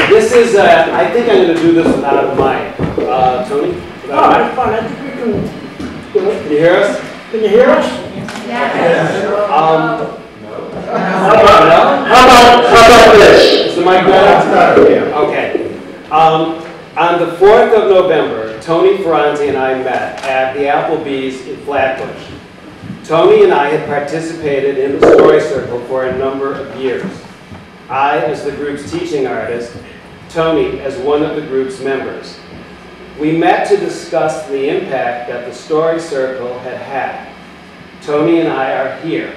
This is, I think I'm going to do this without a mic. Tony? Oh, that's fine. I think we can do it. Can you hear us? Can you hear us? Yeah. How about this? Is the mic better? Okay. On the 4th of November, Tony Ferrante and I met at the Applebee's in Flatbush. Tony and I had participated in the Story Circle for a number of years. I as the group's teaching artist, Tony as one of the group's members. We met to discuss the impact that the Story Circle had had. Tony and I are here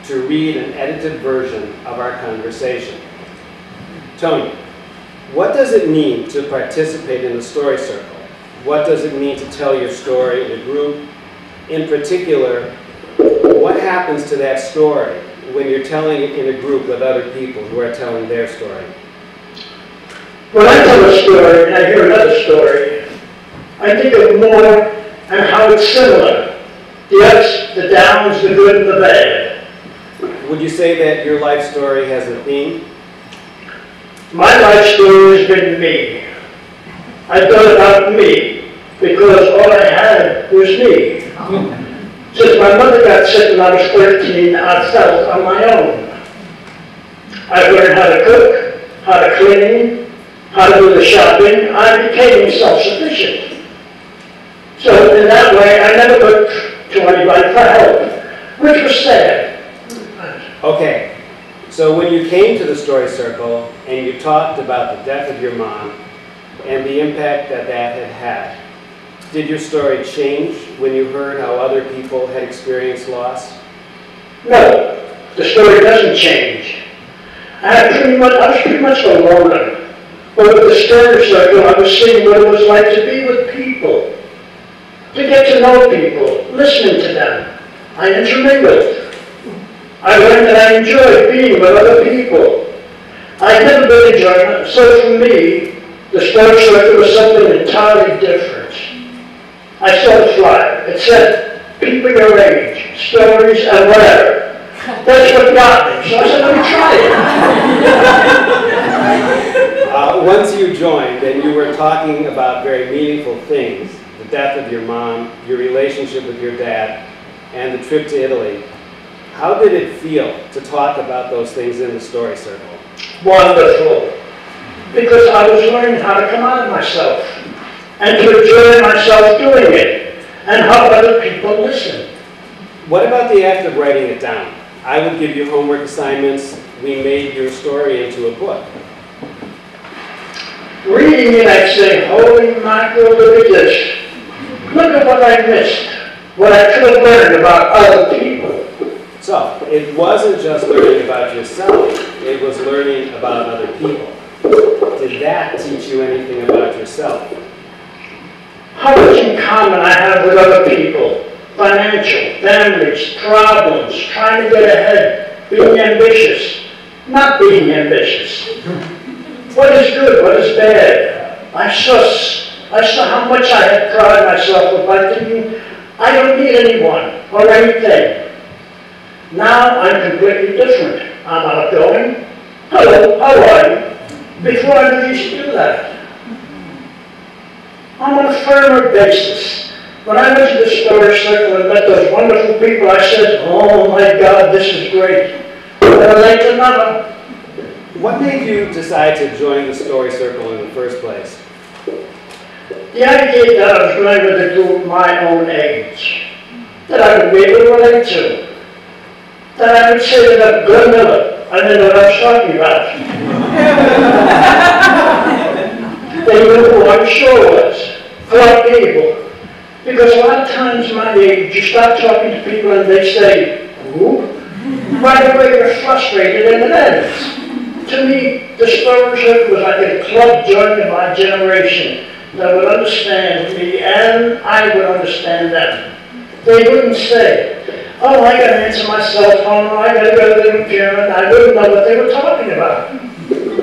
to read an edited version of our conversation. Tony, what does it mean to participate in the Story Circle? What does it mean to tell your story in a group? In particular, what happens to that story when you're telling it in a group with other people who are telling their story? When I tell a story and I hear another story, I think of more and how it's similar. The ups, the downs, the good and the bad. Would you say that your life story has a theme? My life story has been me. I thought about me because all I had was me. Since my mother got sick when I was 13, I felt on my own. I learned how to cook, how to clean, how to do the shopping. I became self-sufficient. So in that way, I never looked to anybody for help, which was sad. Okay, so when you came to the Story Circle and you talked about the death of your mom and the impact that that had had, did your story change when you heard how other people had experienced loss? No, the story doesn't change. I was pretty much a loner. But with the Story Circle, I was seeing what it was like to be with people, to get to know people, listening to them. I intermingled. I learned that I enjoyed being with other people. I never been enjoying it, so for me, the Story Circle was something entirely different. I saw the flyer. It said, people your age, stories, and whatever. That's what got me. So I said, let me try it. Once you joined and you were talking about very meaningful things, the death of your mom, your relationship with your dad, and the trip to Italy, how did it feel to talk about those things in the Story Circle? Wonderful. Because I was learning how to come out of myself and to enjoy myself doing it and how other people listen. What about the act of writing it down? I would give you homework assignments. We made your story into a book. Reading it, I'd say, holy mackerel, look at this. Look at what I missed, what I could have learned about other people. So, it wasn't just learning about yourself, it was learning about other people. Did that teach you anything about yourself? How much in common I have with other people. Financial, families, problems, trying to get ahead, being ambitious, not being ambitious. What is good, what is bad? I saw how much I had pride myself with by thinking, I don't need anyone or anything. Now I'm completely different. I'm outgoing. Hello, how are you? Before I knew you should do that. I'm on a firmer basis. When I went to the Story Circle and met those wonderful people, I said, oh my God, this is great. But I'd like to know. What made you decide to join the Story Circle in the first place? The idea that I was going with a group my own age, that I would be able to relate to, that I would say to them, Glenn Miller, I didn't know what I was talking about. They knew who I'm sure was, Clark Gable. Because a lot of times my age, you start talking to people and they say, who? Right away you're frustrated and it ends. To me, the Story Circle was like a club joint of my generation that would understand me and I would understand them. They wouldn't say, oh, I got to answer my cell phone, or I got to go to the computer, and I wouldn't know what they were talking about.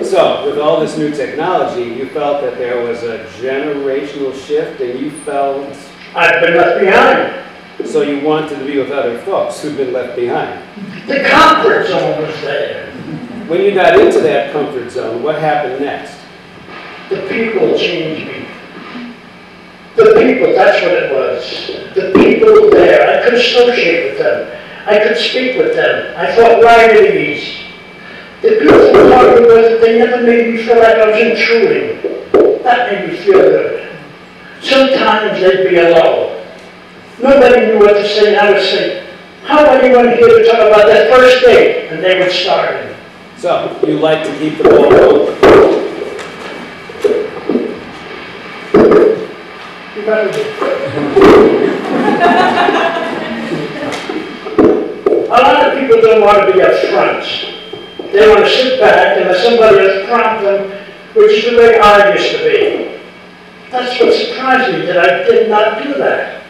So, with all this new technology, you felt that there was a generational shift and you felt... I've been left behind. So you wanted to be with other folks who've been left behind. The comfort zone was there. When you got into that comfort zone, what happened next? The people changed me. The people, that's what it was. The people there, I could associate with them. I could speak with them. I thought right at ease. The beautiful part was that they never made me feel like I was intruding. That made me feel good. Sometimes they'd be alone. Nobody knew what to say, and I would say, how about anyone here to talk about that first date? And they would start it. So, you like to keep the ball rolling. You better do. A lot of people don't want to be up front. They want to sit back and let somebody else prompt them, which is the way I used to be. That's what surprised me, that I did not do that.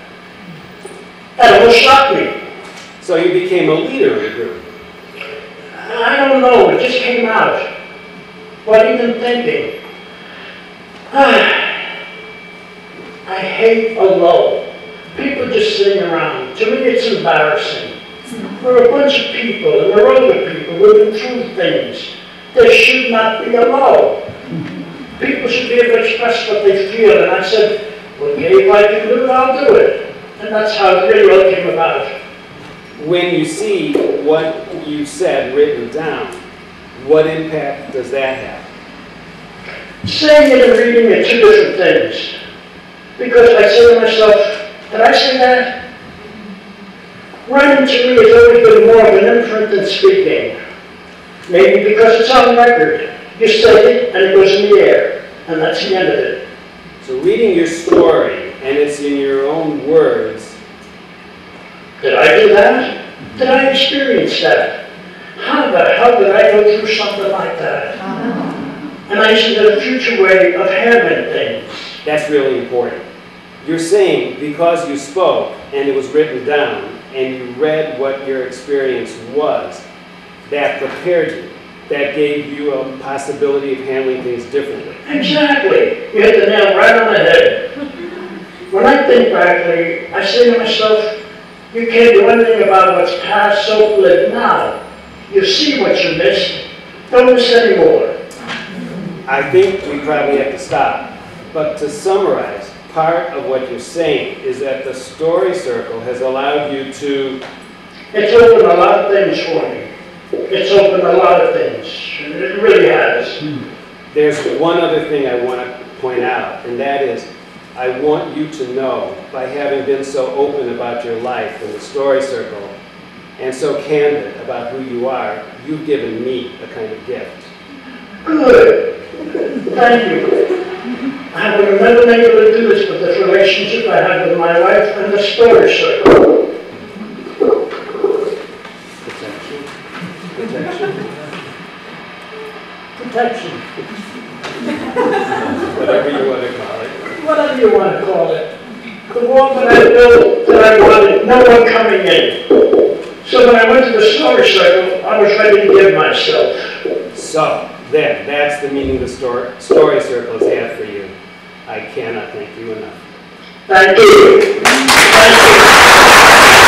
That almost shocked me. So you became a leader in the group. I don't know, it just came out. What even thinking? I hate alone. People just sitting around. To me, it's embarrassing. We're a bunch of people, and we're older people. We've been through things. They should not be alone. People should be able to express what they feel. And I said, well, if I can do it, I'll do it. And that's how it really all came about. When you see what you said written down, what impact does that have? Saying it and reading it, two different things. Because I say to myself, did I say that? Writing to me has always been more of an imprint than speaking. Maybe because it's on record. You say it and it goes in the air. And that's the end of it. So reading your story, and it's in your own words. Did I do that? Did I experience that? How the hell did I go through something like that? And I see the future way of having things. That's really important. You're saying because you spoke and it was written down and you read what your experience was, that prepared you, that gave you a possibility of handling things differently. Exactly. You hit the nail right on the head. When I think backly, I say to myself, you can't do anything about what's past, so live now. You see what you missed. Don't miss anymore. I think we probably have to stop. But to summarize, part of what you're saying is that the story circle has allowed you to... It's opened a lot of things for me. It's opened a lot of things. It really has. There's one other thing I want to point out, and that is, I want you to know, by having been so open about your life in the story circle, and so candid about who you are, you've given me a kind of gift. Good. Thank you. I would have never been able to do this with this relationship I have with my wife and the story circle. Protection. Protection. Protection. Whatever you want to call it. Whatever you want to call it. The wall that I built that I wanted, no one coming in. So when I went to the story circle, I was ready to give myself. So, then, that's the meaning the story circle has had for you. I cannot thank you enough. Thank you. Thank you.